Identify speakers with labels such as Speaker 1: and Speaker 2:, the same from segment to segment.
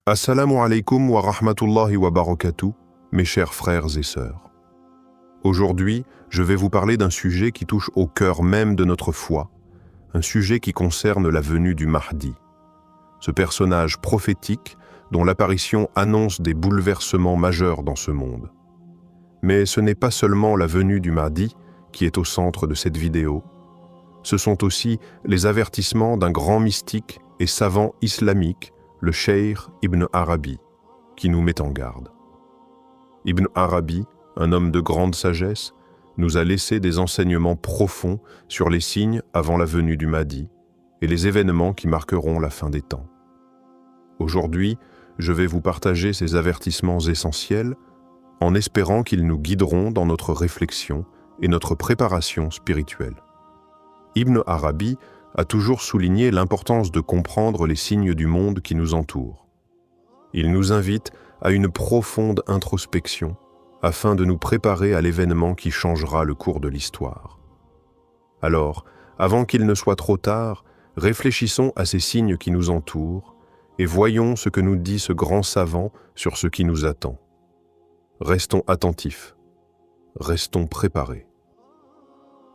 Speaker 1: Assalamu alaikum wa rahmatullahi wa barakatuh, mes chers frères et sœurs. Aujourd'hui, je vais vous parler d'un sujet qui touche au cœur même de notre foi, un sujet qui concerne la venue du Mahdi. Ce personnage prophétique dont l'apparition annonce des bouleversements majeurs dans ce monde. Mais ce n'est pas seulement la venue du Mahdi qui est au centre de cette vidéo, ce sont aussi les avertissements d'un grand mystique et savant islamique, le Cheikh Ibn Arabi, qui nous met en garde. Ibn Arabi, un homme de grande sagesse, nous a laissé des enseignements profonds sur les signes avant la venue du Mahdi et les événements qui marqueront la fin des temps. Aujourd'hui, je vais vous partager ces avertissements essentiels en espérant qu'ils nous guideront dans notre réflexion et notre préparation spirituelle. Ibn Arabi a toujours souligné l'importance de comprendre les signes du monde qui nous entoure. Il nous invite à une profonde introspection afin de nous préparer à l'événement qui changera le cours de l'histoire. Alors, avant qu'il ne soit trop tard, réfléchissons à ces signes qui nous entourent et voyons ce que nous dit ce grand savant sur ce qui nous attend. Restons attentifs, restons préparés.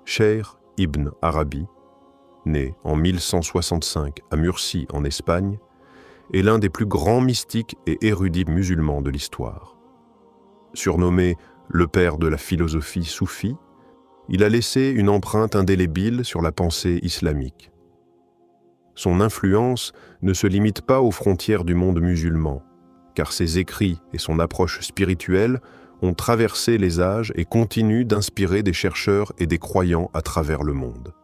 Speaker 1: Cheikh Ibn Arabi, né en 1165 à Murcie en Espagne, est l'un des plus grands mystiques et érudits musulmans de l'histoire. Surnommé le père de la philosophie soufie, il a laissé une empreinte indélébile sur la pensée islamique. Son influence ne se limite pas aux frontières du monde musulman, car ses écrits et son approche spirituelle ont traversé les âges et continuent d'inspirer des chercheurs et des croyants à travers le monde.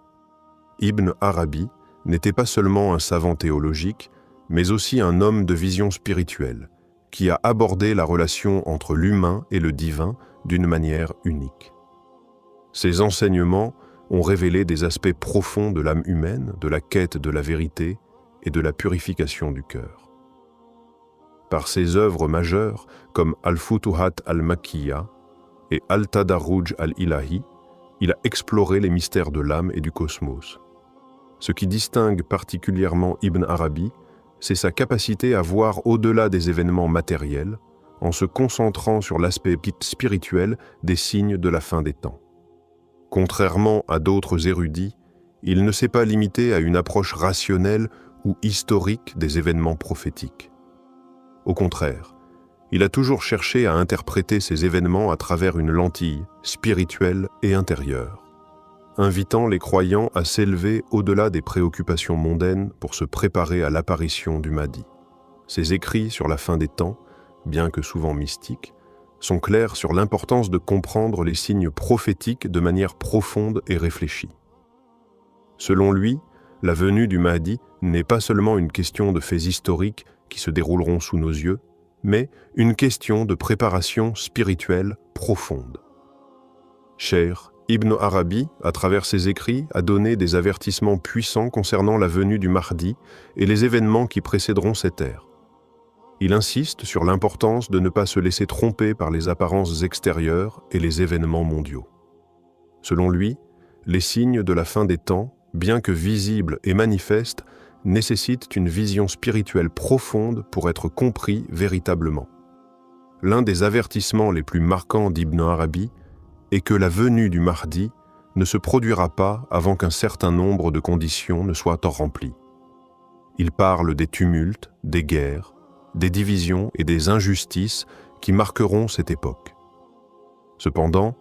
Speaker 1: Ibn Arabi n'était pas seulement un savant théologique, mais aussi un homme de vision spirituelle, qui a abordé la relation entre l'humain et le divin d'une manière unique. Ses enseignements ont révélé des aspects profonds de l'âme humaine, de la quête de la vérité et de la purification du cœur. Par ses œuvres majeures, comme Al-Futuhat al-Makkiyya et Al-Tadarruj al-Ilahi, il a exploré les mystères de l'âme et du cosmos. Ce qui distingue particulièrement Ibn Arabi, c'est sa capacité à voir au-delà des événements matériels, en se concentrant sur l'aspect spirituel des signes de la fin des temps. Contrairement à d'autres érudits, il ne s'est pas limité à une approche rationnelle ou historique des événements prophétiques. Au contraire, il a toujours cherché à interpréter ces événements à travers une lentille spirituelle et intérieure, invitant les croyants à s'élever au-delà des préoccupations mondaines pour se préparer à l'apparition du Mahdi. Ses écrits sur la fin des temps, bien que souvent mystiques, sont clairs sur l'importance de comprendre les signes prophétiques de manière profonde et réfléchie. Selon lui, la venue du Mahdi n'est pas seulement une question de faits historiques qui se dérouleront sous nos yeux, mais une question de préparation spirituelle profonde. Cheikh Ibn Arabi, à travers ses écrits, a donné des avertissements puissants concernant la venue du Mahdi et les événements qui précéderont cette ère. Il insiste sur l'importance de ne pas se laisser tromper par les apparences extérieures et les événements mondiaux. Selon lui, les signes de la fin des temps, bien que visibles et manifestes, nécessitent une vision spirituelle profonde pour être compris véritablement. L'un des avertissements les plus marquants d'Ibn Arabi est que la venue du Mahdi ne se produira pas avant qu'un certain nombre de conditions ne soient remplies. Il parle des tumultes, des guerres, des divisions et des injustices qui marqueront cette époque. Cependant,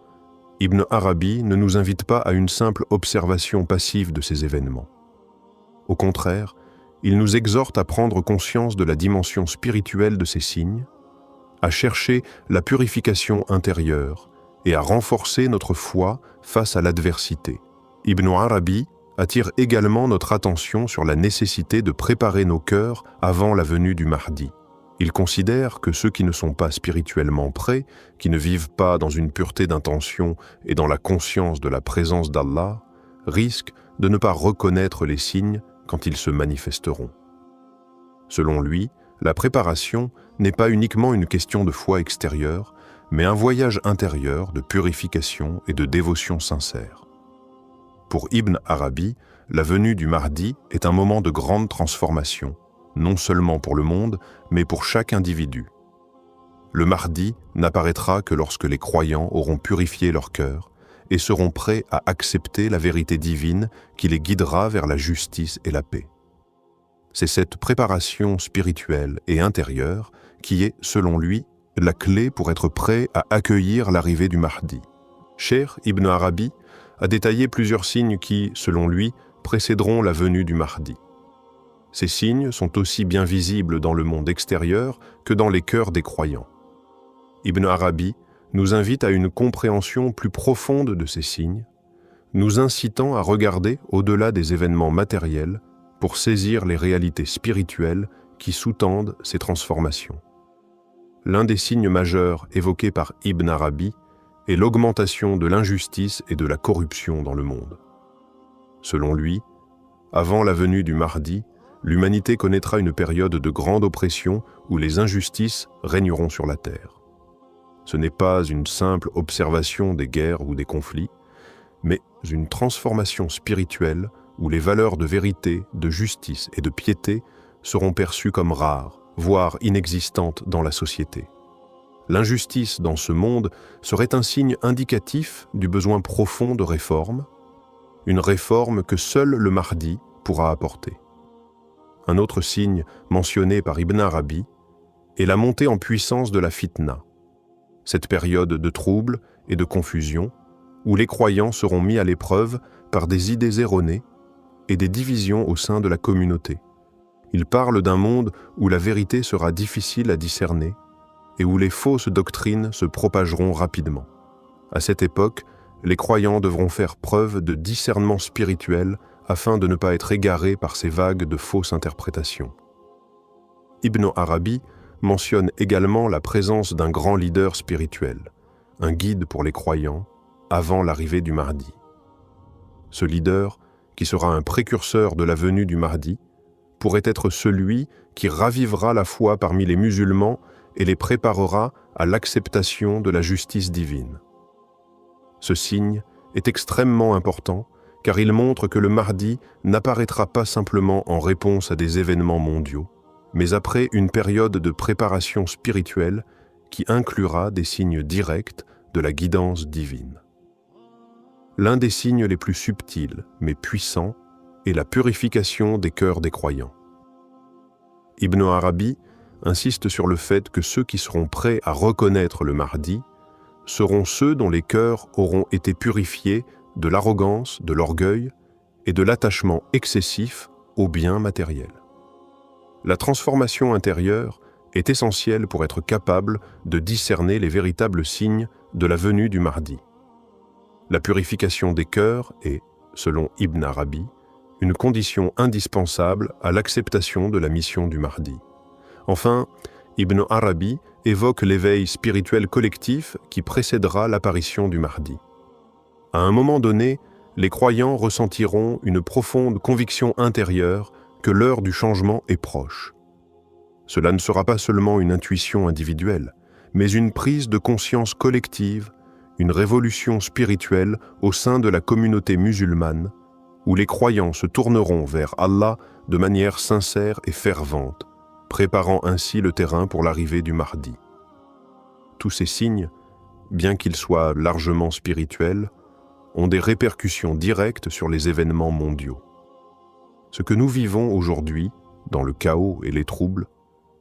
Speaker 1: Ibn Arabi ne nous invite pas à une simple observation passive de ces événements. Au contraire, il nous exhorte à prendre conscience de la dimension spirituelle de ces signes, à chercher la purification intérieure et à renforcer notre foi face à l'adversité. Ibn Arabi attire également notre attention sur la nécessité de préparer nos cœurs avant la venue du Mahdi. Il considère que ceux qui ne sont pas spirituellement prêts, qui ne vivent pas dans une pureté d'intention et dans la conscience de la présence d'Allah, risquent de ne pas reconnaître les signes quand ils se manifesteront. Selon lui, la préparation n'est pas uniquement une question de foi extérieure, mais un voyage intérieur de purification et de dévotion sincère. Pour Ibn Arabi, la venue du Mahdi est un moment de grande transformation, non seulement pour le monde, mais pour chaque individu. Le Mahdi n'apparaîtra que lorsque les croyants auront purifié leur cœur et seront prêts à accepter la vérité divine qui les guidera vers la justice et la paix. C'est cette préparation spirituelle et intérieure qui est, selon lui, la clé pour être prêt à accueillir l'arrivée du Mahdi. Cheikh Ibn Arabi a détaillé plusieurs signes qui, selon lui, précéderont la venue du Mahdi. Ces signes sont aussi bien visibles dans le monde extérieur que dans les cœurs des croyants. Ibn Arabi nous invite à une compréhension plus profonde de ces signes, nous incitant à regarder au-delà des événements matériels pour saisir les réalités spirituelles qui sous-tendent ces transformations. L'un des signes majeurs évoqués par Ibn Arabi est l'augmentation de l'injustice et de la corruption dans le monde. Selon lui, avant la venue du Mahdi, l'humanité connaîtra une période de grande oppression où les injustices régneront sur la terre. Ce n'est pas une simple observation des guerres ou des conflits, mais une transformation spirituelle où les valeurs de vérité, de justice et de piété seront perçues comme rares, voire inexistantes dans la société. L'injustice dans ce monde serait un signe indicatif du besoin profond de réforme, une réforme que seul le Mahdi pourra apporter. Un autre signe mentionné par Ibn Arabi est la montée en puissance de la fitna, cette période de troubles et de confusion où les croyants seront mis à l'épreuve par des idées erronées et des divisions au sein de la communauté. Il parle d'un monde où la vérité sera difficile à discerner et où les fausses doctrines se propageront rapidement. À cette époque, les croyants devront faire preuve de discernement spirituel afin de ne pas être égarés par ces vagues de fausses interprétations. Ibn Arabi mentionne également la présence d'un grand leader spirituel, un guide pour les croyants, avant l'arrivée du Mahdi. Ce leader, qui sera un précurseur de la venue du Mahdi, pourrait être celui qui ravivera la foi parmi les musulmans et les préparera à l'acceptation de la justice divine. Ce signe est extrêmement important car il montre que le Mahdi n'apparaîtra pas simplement en réponse à des événements mondiaux, mais après une période de préparation spirituelle qui inclura des signes directs de la guidance divine. L'un des signes les plus subtils mais puissants est la purification des cœurs des croyants. Ibn Arabi insiste sur le fait que ceux qui seront prêts à reconnaître le Mahdi seront ceux dont les cœurs auront été purifiés de l'arrogance, de l'orgueil et de l'attachement excessif aux biens matériels. La transformation intérieure est essentielle pour être capable de discerner les véritables signes de la venue du Mahdi. La purification des cœurs est, selon Ibn Arabi, une condition indispensable à l'acceptation de la mission du Mahdi. Enfin, Ibn Arabi évoque l'éveil spirituel collectif qui précédera l'apparition du Mahdi. À un moment donné, les croyants ressentiront une profonde conviction intérieure que l'heure du changement est proche. Cela ne sera pas seulement une intuition individuelle, mais une prise de conscience collective, une révolution spirituelle au sein de la communauté musulmane, où les croyants se tourneront vers Allah de manière sincère et fervente, préparant ainsi le terrain pour l'arrivée du Mahdi. Tous ces signes, bien qu'ils soient largement spirituels, ont des répercussions directes sur les événements mondiaux. Ce que nous vivons aujourd'hui, dans le chaos et les troubles,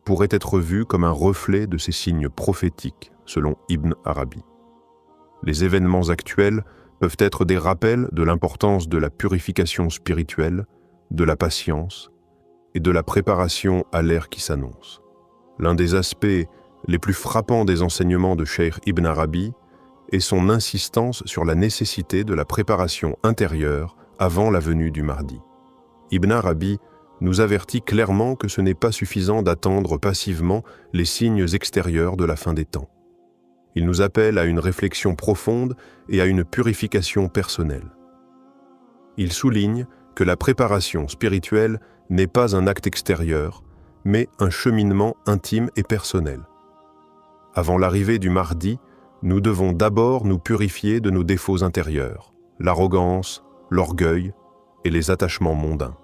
Speaker 1: pourrait être vu comme un reflet de ces signes prophétiques, selon Ibn Arabi. Les événements actuels peuvent être des rappels de l'importance de la purification spirituelle, de la patience et de la préparation à l'ère qui s'annonce. L'un des aspects les plus frappants des enseignements de Cheikh Ibn Arabi est son insistance sur la nécessité de la préparation intérieure avant la venue du Mahdi. Ibn Arabi nous avertit clairement que ce n'est pas suffisant d'attendre passivement les signes extérieurs de la fin des temps. Il nous appelle à une réflexion profonde et à une purification personnelle. Il souligne que la préparation spirituelle n'est pas un acte extérieur, mais un cheminement intime et personnel. Avant l'arrivée du Mahdi, nous devons d'abord nous purifier de nos défauts intérieurs, l'arrogance, l'orgueil et les attachements mondains.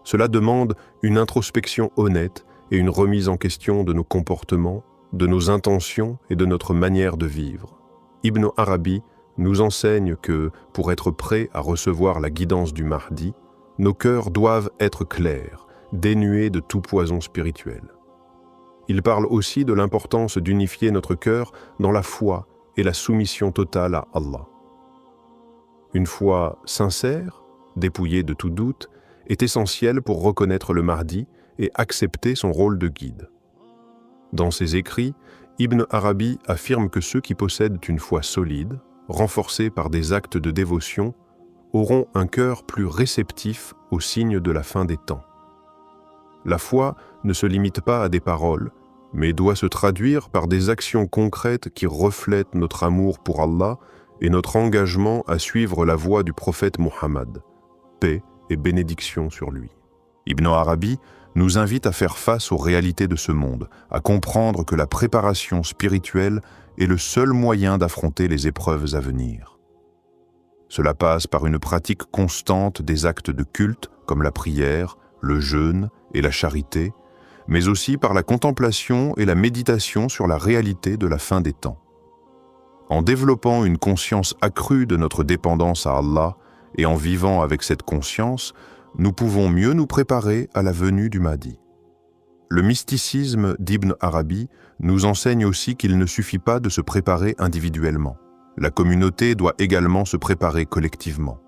Speaker 1: Cela demande une introspection honnête et une remise en question de nos comportements, de nos intentions et de notre manière de vivre. Ibn Arabi nous enseigne que, pour être prêts à recevoir la guidance du Mahdi, nos cœurs doivent être clairs, dénués de tout poison spirituel. Il parle aussi de l'importance d'unifier notre cœur dans la foi et la soumission totale à Allah. Une foi sincère, dépouillée de tout doute, est essentielle pour reconnaître le Mahdi et accepter son rôle de guide. Dans ses écrits, Ibn Arabi affirme que ceux qui possèdent une foi solide, renforcée par des actes de dévotion, auront un cœur plus réceptif aux signes de la fin des temps. La foi ne se limite pas à des paroles, mais doit se traduire par des actions concrètes qui reflètent notre amour pour Allah et notre engagement à suivre la voie du prophète Muhammad, paix et bénédiction sur lui. Ibn Arabi nous invite à faire face aux réalités de ce monde, à comprendre que la préparation spirituelle est le seul moyen d'affronter les épreuves à venir. Cela passe par une pratique constante des actes de culte comme la prière, le jeûne et la charité, mais aussi par la contemplation et la méditation sur la réalité de la fin des temps. En développant une conscience accrue de notre dépendance à Allah et en vivant avec cette conscience, nous pouvons mieux nous préparer à la venue du Mahdi. Le mysticisme d'Ibn Arabi nous enseigne aussi qu'il ne suffit pas de se préparer individuellement. La communauté doit également se préparer collectivement.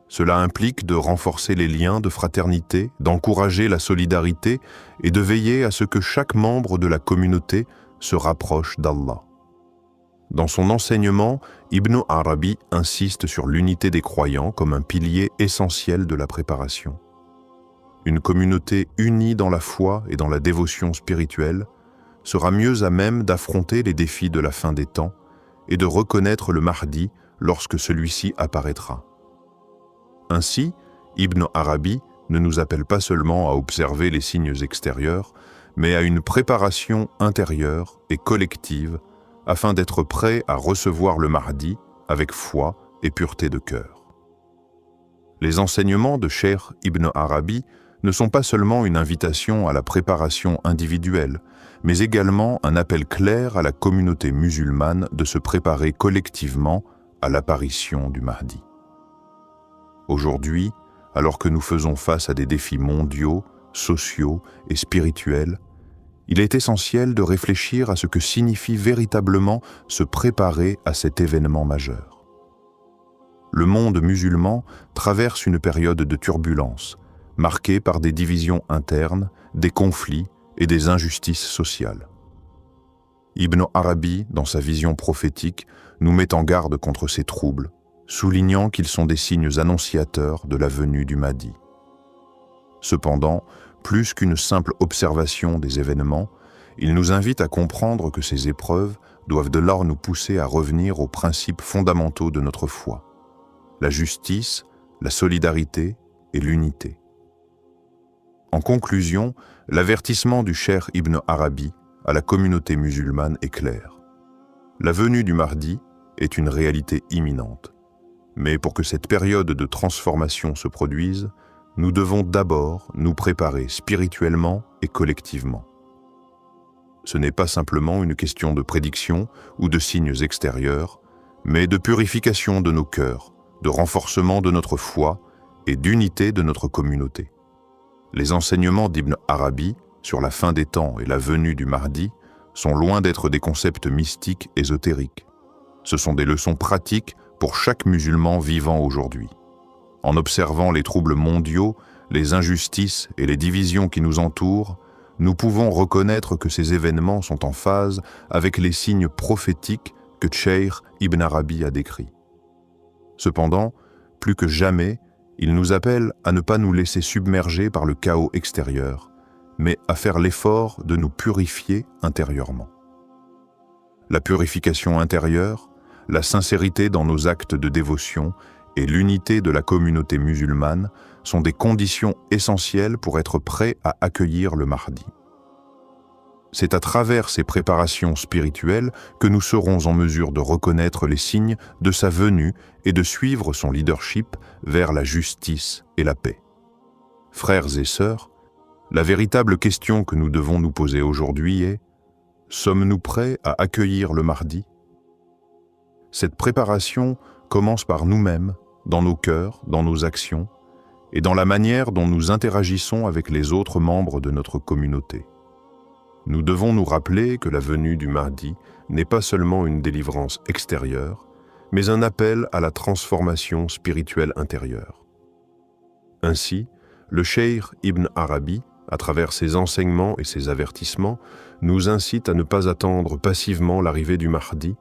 Speaker 1: Cela implique de renforcer les liens de fraternité, d'encourager la solidarité et de veiller à ce que chaque membre de la communauté se rapproche d'Allah. Dans son enseignement, Ibn Arabi insiste sur l'unité des croyants comme un pilier essentiel de la préparation. Une communauté unie dans la foi et dans la dévotion spirituelle sera mieux à même d'affronter les défis de la fin des temps et de reconnaître le Mahdi lorsque celui-ci apparaîtra. Ainsi, Ibn Arabi ne nous appelle pas seulement à observer les signes extérieurs, mais à une préparation intérieure et collective afin d'être prêt à recevoir le Mahdi avec foi et pureté de cœur. Les enseignements de Cheikh Ibn Arabi ne sont pas seulement une invitation à la préparation individuelle, mais également un appel clair à la communauté musulmane de se préparer collectivement à l'apparition du Mahdi. Aujourd'hui, alors que nous faisons face à des défis mondiaux, sociaux et spirituels, il est essentiel de réfléchir à ce que signifie véritablement se préparer à cet événement majeur. Le monde musulman traverse une période de turbulence, marquée par des divisions internes, des conflits et des injustices sociales. Ibn Arabi, dans sa vision prophétique, nous met en garde contre ces troubles, soulignant qu'ils sont des signes annonciateurs de la venue du Mahdi. Cependant, plus qu'une simple observation des événements, il nous invite à comprendre que ces épreuves doivent de lors nous pousser à revenir aux principes fondamentaux de notre foi, la justice, la solidarité et l'unité. En conclusion, l'avertissement du Cheikh Ibn Arabi à la communauté musulmane est clair. La venue du Mahdi est une réalité imminente. Mais pour que cette période de transformation se produise, nous devons d'abord nous préparer spirituellement et collectivement. Ce n'est pas simplement une question de prédiction ou de signes extérieurs, mais de purification de nos cœurs, de renforcement de notre foi et d'unité de notre communauté. Les enseignements d'Ibn Arabi sur la fin des temps et la venue du Mahdi sont loin d'être des concepts mystiques ésotériques. Ce sont des leçons pratiques pour chaque musulman vivant aujourd'hui. En observant les troubles mondiaux, les injustices et les divisions qui nous entourent, nous pouvons reconnaître que ces événements sont en phase avec les signes prophétiques que Cheikh Ibn Arabi a décrits. Cependant, plus que jamais, il nous appelle à ne pas nous laisser submerger par le chaos extérieur, mais à faire l'effort de nous purifier intérieurement. La purification intérieure, la sincérité dans nos actes de dévotion et l'unité de la communauté musulmane sont des conditions essentielles pour être prêts à accueillir le Mahdi. C'est à travers ces préparations spirituelles que nous serons en mesure de reconnaître les signes de sa venue et de suivre son leadership vers la justice et la paix. Frères et sœurs, la véritable question que nous devons nous poser aujourd'hui est: sommes-nous prêts à accueillir le Mahdi? Cette préparation commence par nous-mêmes, dans nos cœurs, dans nos actions, et dans la manière dont nous interagissons avec les autres membres de notre communauté. Nous devons nous rappeler que la venue du Mahdi n'est pas seulement une délivrance extérieure, mais un appel à la transformation spirituelle intérieure. Ainsi, le cheikh Ibn Arabi, à travers ses enseignements et ses avertissements, nous incite à ne pas attendre passivement l'arrivée du Mahdi,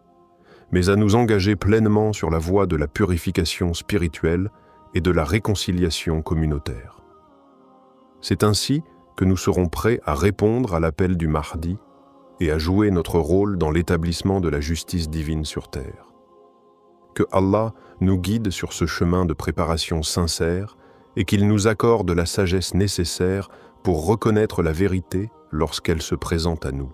Speaker 1: mais à nous engager pleinement sur la voie de la purification spirituelle et de la réconciliation communautaire. C'est ainsi que nous serons prêts à répondre à l'appel du Mahdi et à jouer notre rôle dans l'établissement de la justice divine sur terre. Que Allah nous guide sur ce chemin de préparation sincère et qu'il nous accorde la sagesse nécessaire pour reconnaître la vérité lorsqu'elle se présente à nous.